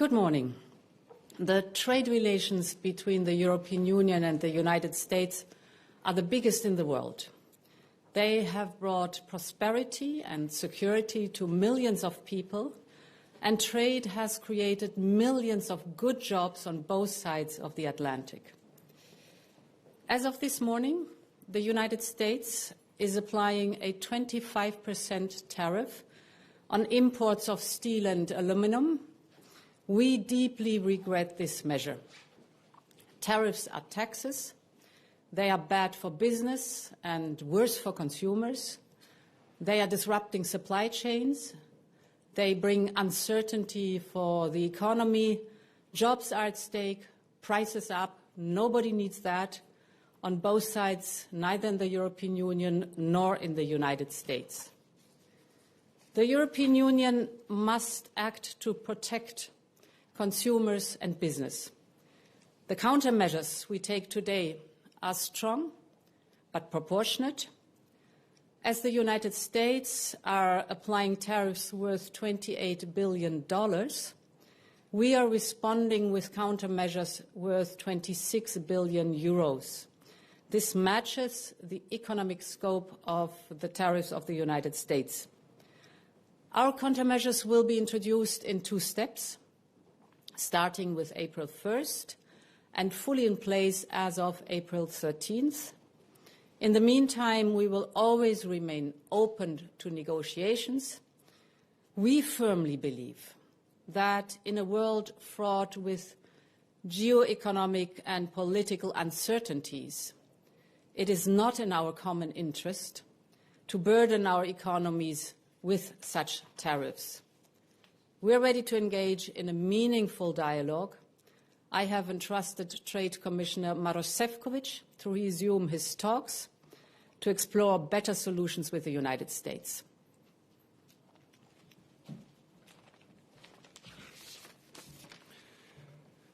Good morning. The trade relations between the European Union and the United States are the biggest in the world. They have brought prosperity and security to millions of people, and trade has created millions of good jobs on both sides of the Atlantic. As of this morning, the United States is applying a 25% tariff on imports of steel and aluminum. We deeply regret this measure. Tariffs are taxes. They are bad for business and worse for consumers. They are disrupting supply chains. They bring uncertainty for the economy. Jobs are at stake, prices up. Nobody needs that on both sides, neither in the European Union nor in the United States. The European Union must act to protect consumers and business. The countermeasures we take today are strong but proportionate. As the United States are applying tariffs worth $28 billion, we are responding with countermeasures worth 26 billion euros. This matches the economic scope of the tariffs of the United States. Our countermeasures will be introduced in two steps, starting with April 1st and fully in place as of April 13th. In the meantime, we will always remain open to negotiations. We firmly believe that in a world fraught with geo-economic and political uncertainties, it is not in our common interest to burden our economies with such tariffs. We are ready to engage in a meaningful dialogue. I have entrusted Trade Commissioner Maroš Šefčovič to resume his talks to explore better solutions with the United States.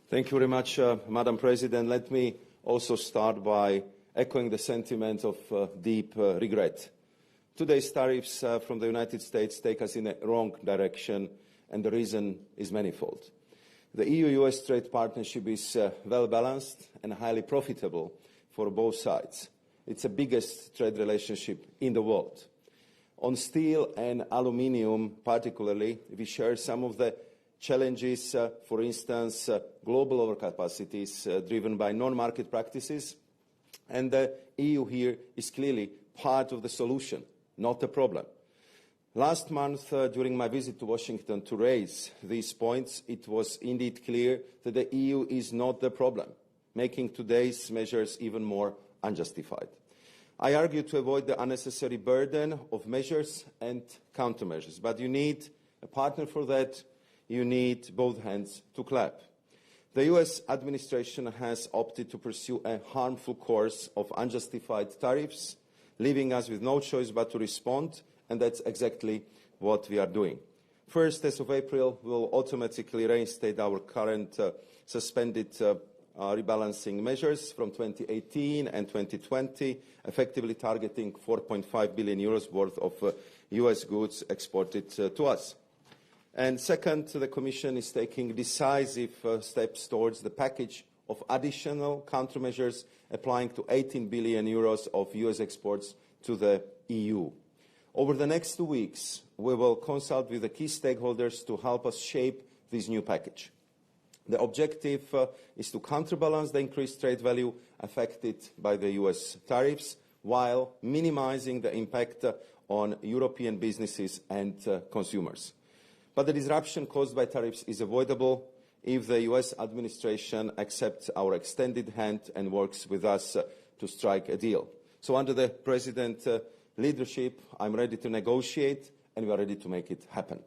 Thank you very much, Madam President. Let me also start by echoing the sentiment of deep regret. Today's tariffs from the United States take us in a wrong direction, and the reason is manifold. The EU-US trade partnership is well-balanced and highly profitable for both sides. It's the biggest trade relationship in the world. On steel and aluminium particularly, we share some of the challenges, for instance, global overcapacities driven by non-market practices, and the EU here is clearly part of the solution, not the problem. Last month, during my visit to Washington to raise these points, it was indeed clear that the EU is not the problem, making today's measures even more unjustified. I argue to avoid the unnecessary burden of measures and countermeasures, but you need a partner for that. You need both hands to clap. The US administration has opted to pursue a harmful course of unjustified tariffs, leaving us with no choice but to respond, and that's exactly what we are doing. First, as of April, we will automatically reinstate our current suspended rebalancing measures from 2018 and 2020, effectively targeting 4.5 billion euros worth of US goods exported to us. And second, the Commission is taking decisive steps towards the package of additional countermeasures applying to 18 billion euros of US exports to the EU. Over the next 2 weeks, we will consult with the key stakeholders to help us shape this new package. The objective is to counterbalance the increased trade value affected by the US tariffs while minimizing the impact on European businesses and consumers. But the disruption caused by tariffs is avoidable if the US administration accepts our extended hand and works with us to strike a deal. So under the President's leadership, I'm ready to negotiate, and we are ready to make it happen.